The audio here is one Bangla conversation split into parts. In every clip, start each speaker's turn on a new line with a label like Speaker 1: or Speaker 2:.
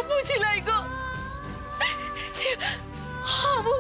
Speaker 1: বুঝিলাই গো হাবু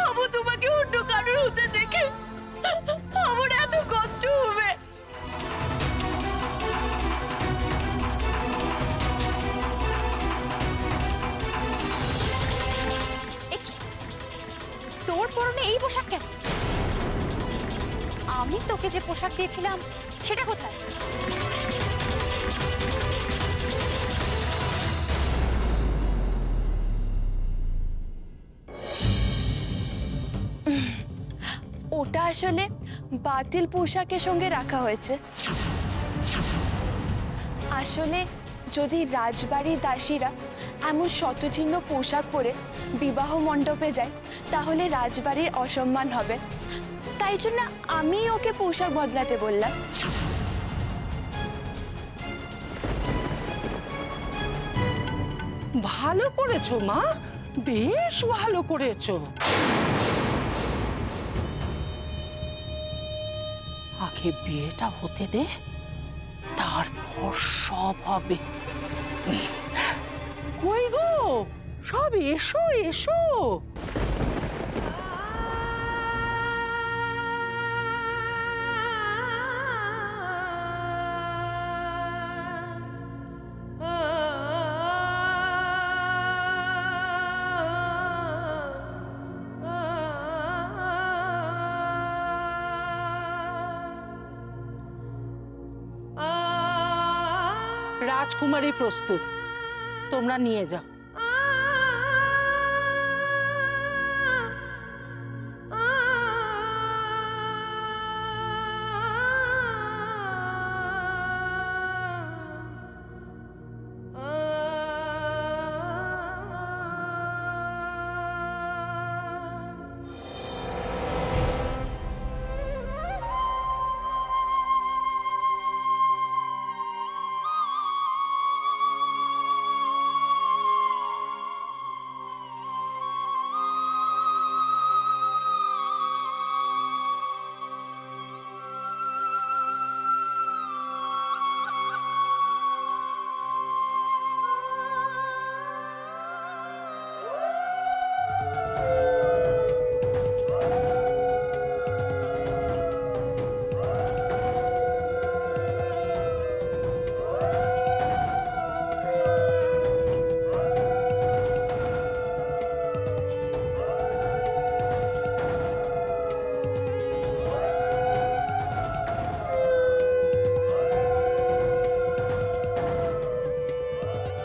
Speaker 1: হাবু তোমাকে অন্য কারোর হতে দেখে আমার এত কষ্ট হবে।
Speaker 2: তোর পরনে এই পোশাক কেন? আমি তোকে যে পোশাক দিয়েছিলাম সেটা কোথায়?
Speaker 3: ওটা আসলে বাতিল পোশাকের সঙ্গে রাখা হয়েছে। আসলে যদি রাজবাড়ির দাসীরা এমন শতচিহ্ন পোশাক পরে বিবাহ মণ্ডপে যায় তাহলে রাজবাড়ির অসম্মান হবে, তাই জন্য আমি ওকে পোশাক বদলাতে বললাম।
Speaker 4: ভালো করেছো মা, বেশ ভালো করেছো। আগে বিয়েটা হতে দে, তারপর সব হবে। কই গো, সব এসো এসো। রাজকুমারী প্রস্তুত, তোমরা নিয়ে যাও।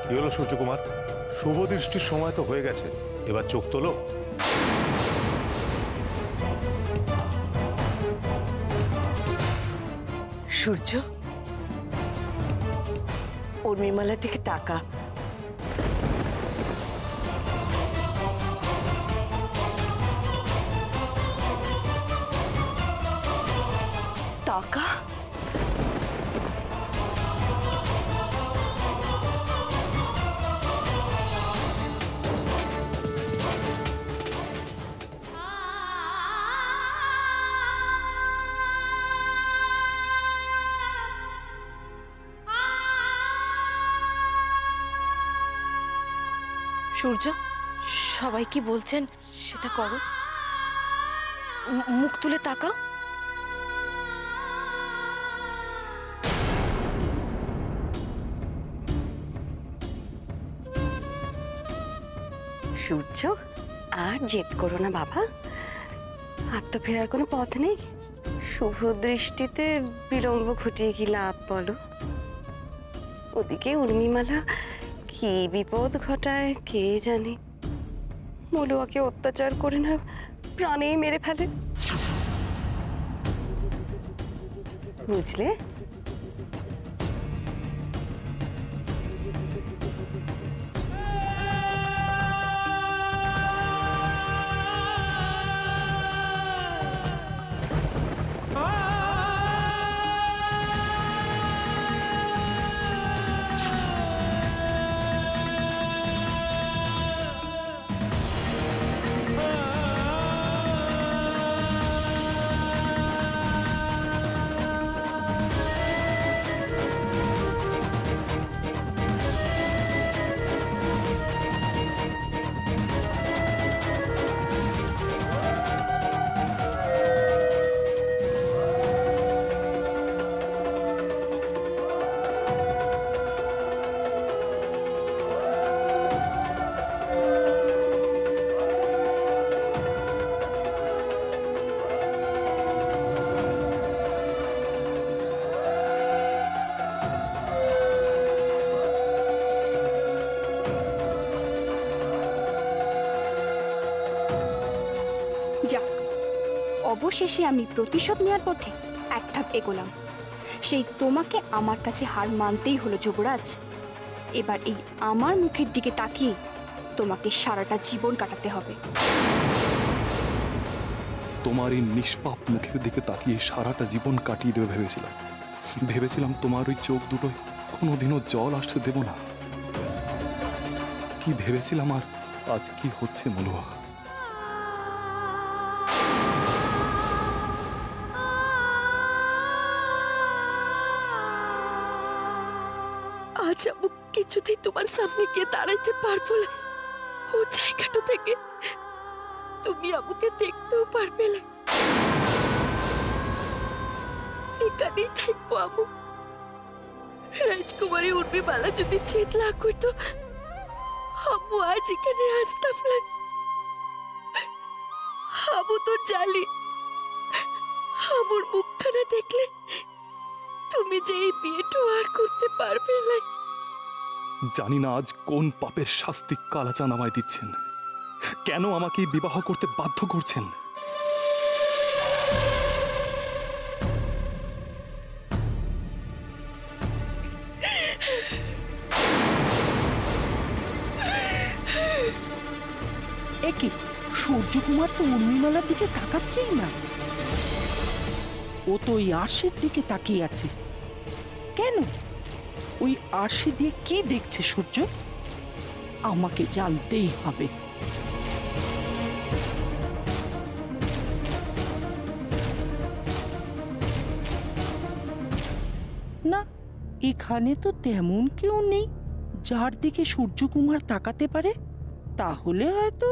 Speaker 5: কি হলো সূর্যকুমার? শুভ দৃষ্টির সময় তো হয়ে গেছে, এবার চোখ তোলো।
Speaker 6: সূর্য, উর্মিমালার দিকে তাকা। তাকা।
Speaker 3: সূর্য, সবাই কি বলছেন সেটা করো, মুখ তুলে তাকাও।
Speaker 6: সূর্য, আর জেদ করো না বাবা, আর তো ফেরার কোনো পথ নেই। শুভ দৃষ্টিতে বিলম্ব ঘটিয়ে কি লাভ বলো? ওদিকে উর্মিমালা কি বিপদ ঘটায় কে জানে। মলুয়াকে অত্যাচার করে না প্রাণেই মেরে ফেলে, বুঝলে?
Speaker 2: অবশেষে আমি প্রতিশোধ নেওয়ার পথে এক ধাপ এগোলাম। সেই তোমাকে আমার কাছে হার মানতেই হলো যুবরাজ। এবার এই আমার মুখের দিকে তাকিয়ে তোমাকে সারাটা জীবন কাটাতে হবে।
Speaker 7: তোমার এই নিষ্পাপ মুখের দিকে তাকিয়ে সারাটা জীবন কাটিয়ে দেবে ভেবেছিলাম তোমার ওই চোখ দুটোয় কোনোদিনও জল আসতে দেব না। কি ভেবেছিলাম আর আজ কি হচ্ছে মলুয়া।
Speaker 1: আজ আমি কিছুতেই তোমার সামনে গিয়ে দাঁড়াইতে পারবো না। ও জায়গাটা থেকে তুমি আমাকে দেখতেও পারবে না। এখানেই থাকবো আমু। রাজকুমারী উর্মিমালা যদি চেতলা করতো, আমু আজ এখানে আসতাম না। আমু তো জালি আমুর মুখখানা দেখলে তুমি যে এই বিয়েটা আর করতে পারবে না।
Speaker 7: জানি না আজ কোন পাপের শাস্তি কালাচাঁদ আমায় দিচ্ছেন, কেন আমাকে বিবাহ করতে বাধ্য করছেন।
Speaker 4: একি সূর্যকুমার তো উর্মিমালার দিকে তাকাচ্ছেই না, ও তো ওই আরশির দিকে তাকিয়ে আছে। কেন? ওই আরশি দিয়ে কি দেখছে সূর্য? আমাকে জানতেই হবে। না, এখানে তো তেমন কেউ নেই যার দিকে সূর্যকুমার তাকাতে পারে। তাহলে হয়তো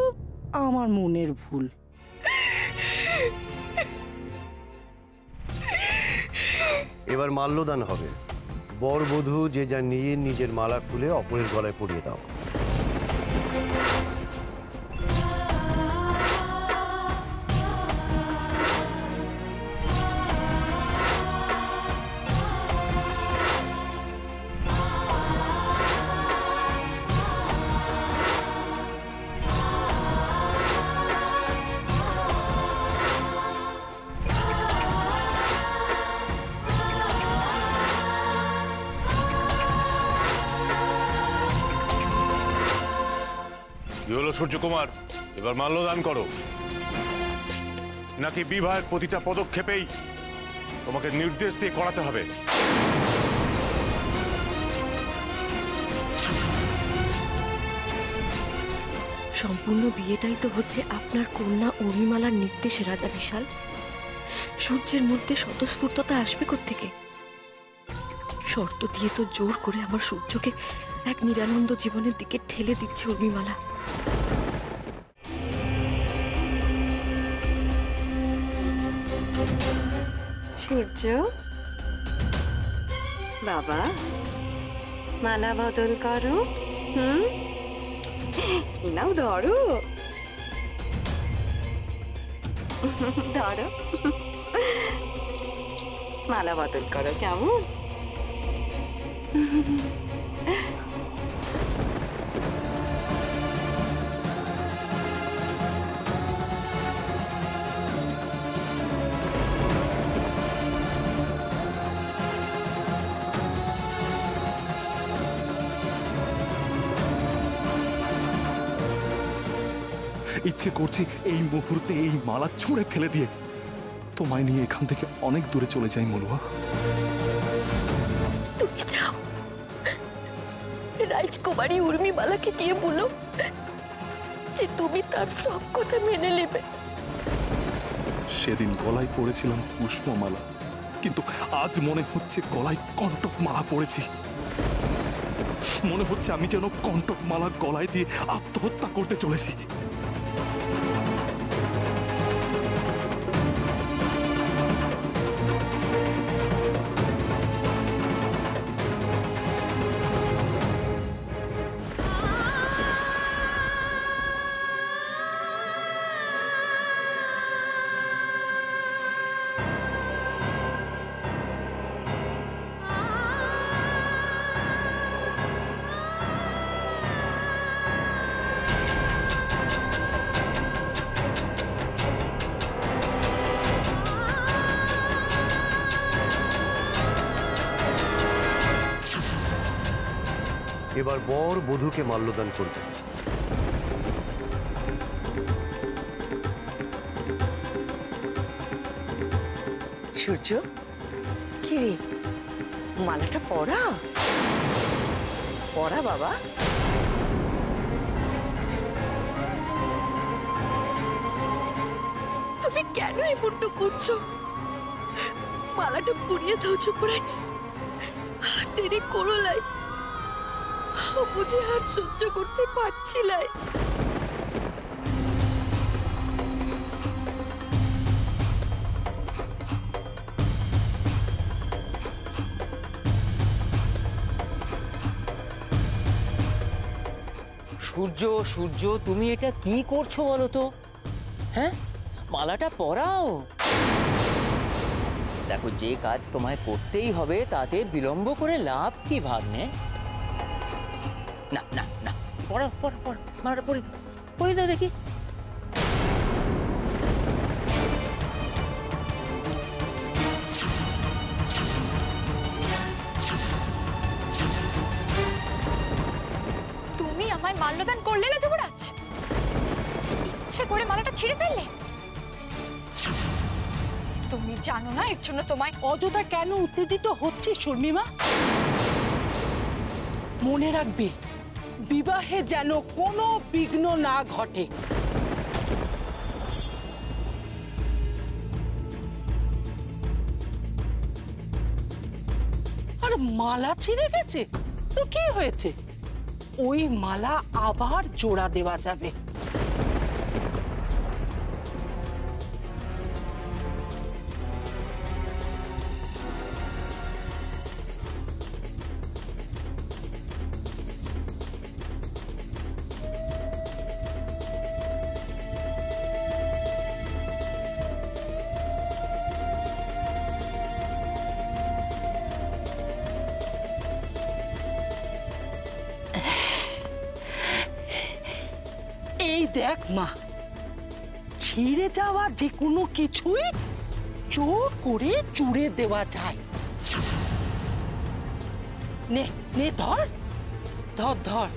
Speaker 4: আমার মনের ভুল।
Speaker 8: এবার মাল্যদান হবে। বর বধূ যে যা নিজের মালা খুলে অপরের গলায় পরিয়ে দাও।
Speaker 5: কি হলো সূর্যকুমার, এবার মাল্যদান করো, নাকি বিবাহের প্রতিটা পদক্ষেপেই তোমাকে নির্দেশ দিয়ে করাতে হবে?
Speaker 1: সম্পূর্ণ বিয়েটাই তো হচ্ছে আপনার কন্যা উর্মিমালার নির্দেশে রাজা বিশাল। সূর্যের মধ্যে স্বতঃস্ফূর্ততা আসবে কোত্থেকে? শর্ত দিয়ে তো জোর করে আমার সূর্যকে এক নিরানন্দ জীবনের দিকে ঠেলে দিচ্ছে উর্মিমালা।
Speaker 6: সূর্য বাবা, মালা বদল করো। নাও ধরো, ধরো, মালা বদল করো। কেমন?
Speaker 7: ইচ্ছে করছে এই মুহূর্তে এই মালা ছুঁড়ে ফেলে দিয়ে তোমায় নিয়ে এখান থেকে অনেক দূরে চলে যাই মলুয়া।
Speaker 1: তুমি যাও, রাজকুমারী উর্মিমালাকে গিয়ে বলো যে তুমি তার সব কথা মেনে নেবে।
Speaker 7: সেদিন গলায় পড়েছিলাম পুষ্পমালা, কিন্তু আজ মনে হচ্ছে গলায় কণ্টক মালা পড়েছি। মনে হচ্ছে আমি যেন কণ্টক মালা গলায় দিয়ে আত্মহত্যা করতে চলেছি।
Speaker 8: এবার বর বধূকে মাল্যদান করবে।
Speaker 9: সূর্য, কি রে, মালাটা পরা পরা বাবা।
Speaker 1: তুমি কেন এমনটা করছো? মালাটা পরিয়ে দাও যুবরাজ, আর দেরি করো লাই। বুঝে আর সহ্য করতে পারছি লাই।
Speaker 10: সূর্য, সূর্য, তুমি এটা কি করছো বলো তো? হ্যাঁ, মালাটা পরাও। দেখো, যে কাজ তোমায় করতেই হবে তাতে বিলম্ব করে লাভ কি ভাগ্নে? না না না, পড়া পড়া পড়া, মালাটা পরে দাও, পরে দাও দেখি।
Speaker 2: তুমি আমায় মাল্যদান করলে না যুবরাজ? ইচ্ছে করে মালাটা ছিঁড়ে ফেললে? তুমি জানো না এর জন্য তোমায়
Speaker 4: অযথা কেন উত্তেজিত হচ্ছে শর্মিমা? মনে রাখবে, বিবাহে যেন কোনো বিঘ্ন না ঘটে। আর মালা ছিঁড়ে গেছে তো কি হয়েছে? ওই মালা আবার জোড়া দেওয়া যাবে। এই দেখ মা, ছিঁড়ে যাওয়া যে কোনো কিছুই জোর করে জুড়ে দেওয়া যায়। নে নে, ধর ধর ধর।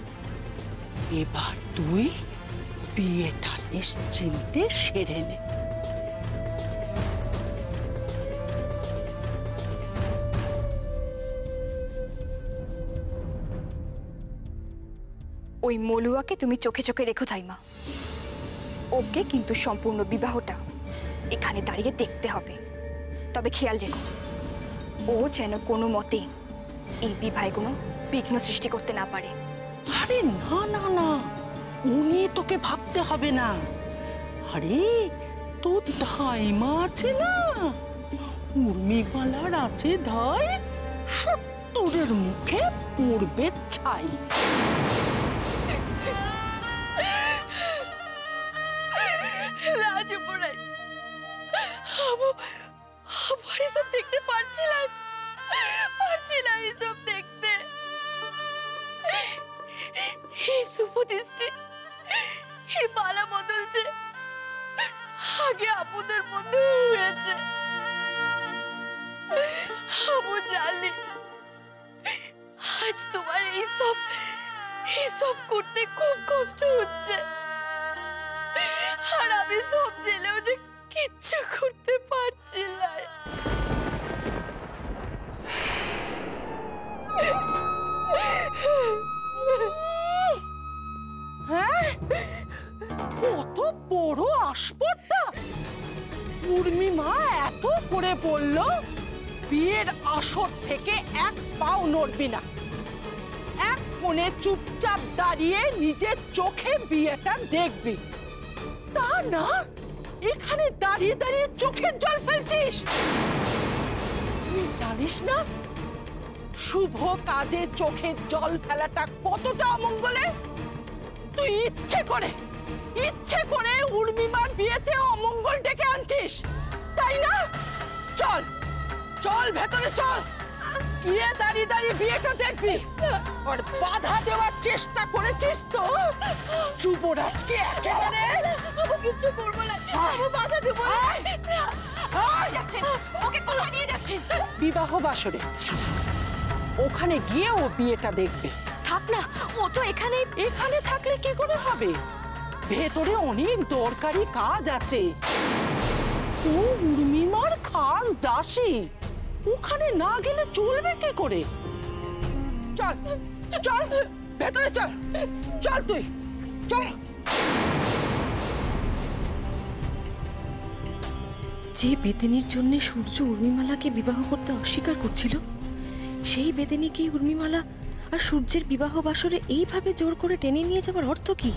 Speaker 4: এবার তুই বিয়েটা নিশ্চিন্তে সেরে নে।
Speaker 2: ওই মলুয়াকে তুমি চোখে চোখে রেখো তাইমা। ওকে কিন্তু সম্পূর্ণ বিবাহটা এখানে দাঁড়িয়ে দেখতে হবে। তবে খেয়াল রেখো, ও যেন কোনো মতে এই বিবাহে কোনো বিঘ্ন সৃষ্টি করতে না পারে।
Speaker 4: আরে না না না, ও নিয়ে তোকে ভাবতে হবে না। আরে তোর ধাইমা আছে না, উর্মিমালার আছে ধাই, 70-এর মুখে পড়বে ছাই।
Speaker 1: রাজপুরাই, আমার এসব দেখতে পারছিলাম এসব দেখতে। এই শুভদৃষ্টি, এই মালা বদলছে, আগে আপুদের মধ্যে হয়েছে। আবু জানি আজ তোমার এইসব করতে খুব কষ্ট হচ্ছে, আর আমি সব জেলেও যে কিচ্ছু করতে পারছি না।
Speaker 4: হ্যাঁ, কত বড় আসপর্দা! উর্মিমা এত করে বলল, বিয়ের আসর থেকে এক পাও নড়বি না, এক কোণে চুপচাপ দাঁড়িয়ে নিজের চোখে বিয়েটা দেখবি। তা না, এখানে দাঁড়িয়ে দাঁড়িয়ে চোখের জল ফেলছিস। তুই জানিস না শুভ কাজে চোখের জল ফেলাটা কতটা অমঙ্গলে? তুই ইচ্ছে করে উর্মিমার বিয়েতে অমঙ্গল ডেকে আনছিস, তাই না? চল চল, ভেতরে চল, গিয়ে দাঁড়িয়ে দাঁড়িয়ে বিয়েটা দেখবি। আর বাধা দেওয়ার চেষ্টা করেছিস তো যুবরাজকে একেবারে।
Speaker 1: কিছু করবো না, বাধা দেবো। ওকে কোথায় নিয়ে যাচ্ছেন?
Speaker 4: বিবাহ বাসরে, ওখানে গিয়ে ও বিয়েটা দেখবে।
Speaker 1: থাক না, ও তো এখানে
Speaker 4: থাকলে কি করে হবে? ভেতরে অনেক দরকারি কাজ আছে। ও উর্মিমার খাস দাসী, ওখানে না গেলে চলবে কি করে? চল চল ভেতরে চল, চল তুই চল।
Speaker 1: যে বেদিনীর জন্য সূর্য উর্মিমালাকে বিবাহ করতে অস্বীকার করছিল, সেই বেদিনীকেই উর্মিমালা আর সূর্যের বিবাহ বাসরে এইভাবে জোর করে টেনে নিয়ে যাবার অর্থ কি?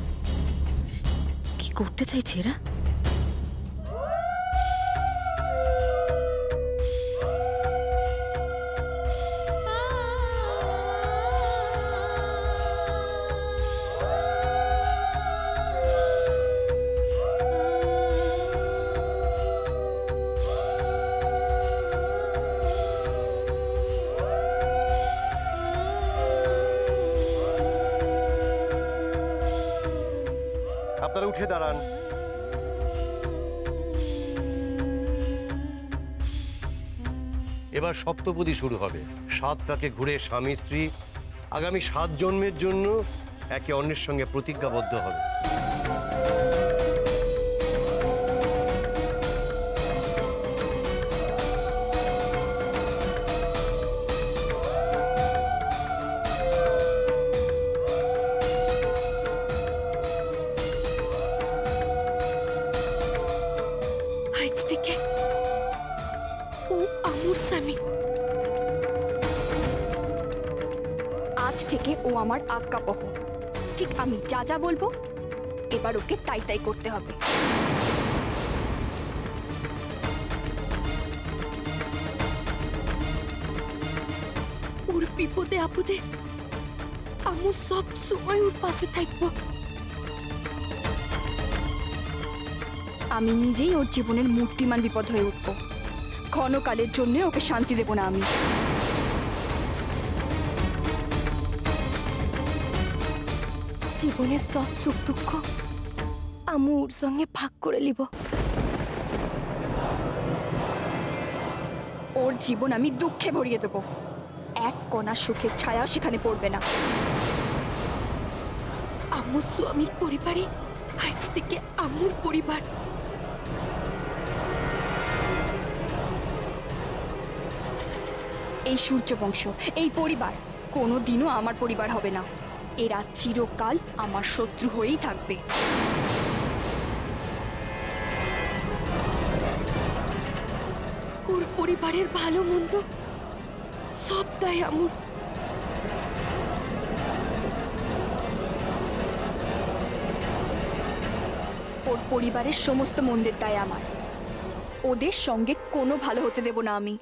Speaker 1: কি করতে চাইছে এরা?
Speaker 8: আপনারা উঠে দাঁড়ান। এবার সপ্তপদী শুরু হবে। 7 পাকে ঘুরে স্বামী স্ত্রী আগামী 7 জন্মের জন্য একে অন্যের সঙ্গে প্রতিজ্ঞাবদ্ধ হবে।
Speaker 1: আজ থেকে ও আমার স্বামী।
Speaker 2: আজ থেকে ও আমার আজ্ঞাবহ। ঠিক আমি যা যা বলবো এবার ওকে তাই তাই করতে হবে।
Speaker 1: ওর বিপদে আপদে আমি সব সময় ওর পাশে থাকবো।
Speaker 2: আমি নিজেই ওর জীবনের মূর্তিমান বিপদ হয়ে উঠবো। ক্ষণকালের জন্য ওকে শান্তি দেব না আমি।
Speaker 1: জীবনের সব সুখ দুঃখ আমি ওর সঙ্গে ভাগ করে নিব।
Speaker 2: ওর জীবন আমি দুঃখে ভরিয়ে দেব। এক কণা সুখের ছায়া সেখানে পড়বে না।
Speaker 1: আমার স্বামীর পরিবারে আজ থেকে আমার পরিবার।
Speaker 2: এই সূর্যবংশ, এই পরিবার কোনোদিনও আমার পরিবার হবে না। এরা চিরকাল আমার শত্রু হয়েই থাকবে।
Speaker 1: ওর পরিবারের ভালো মন্দ সব দায় আমার।
Speaker 2: ওর পরিবারের সমস্ত মন্দের দায় আমার। ওদের সঙ্গে কোনো ভালো হতে দেব না আমি।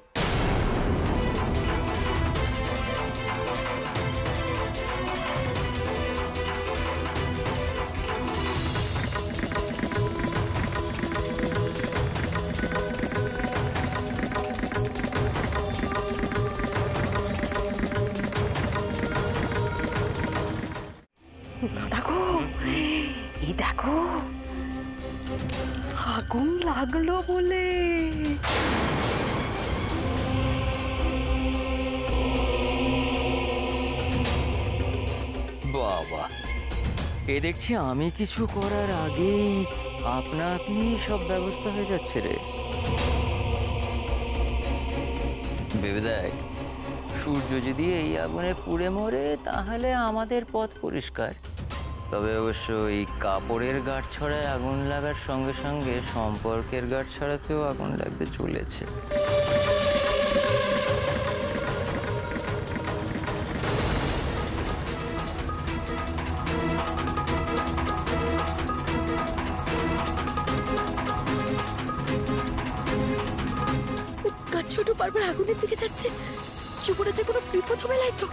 Speaker 9: দেখো এই দেখো আগুন লাগলো বলে।
Speaker 10: বাবা, এ দেখছি আমি কিছু করার আগেই আপনা আপনি সব ব্যবস্থা হয়ে যাচ্ছে রে। ভেবে দেখ, সূর্য যদি এই আগুনে পুড়ে মরে তাহলে আমাদের পথ পরিষ্কার। তবে অবশ্য এই কাপড়ের গাঁট ছড়ায় আগুন লাগার সঙ্গে সঙ্গে সম্পর্কের গাঁট ছড়াতেও আগুন লাগতে চলেছে।
Speaker 1: ছোট বারবার আগুনের দিকে যাচ্ছে। যুবরাজের কোনো বিপদ হবে নাই তো?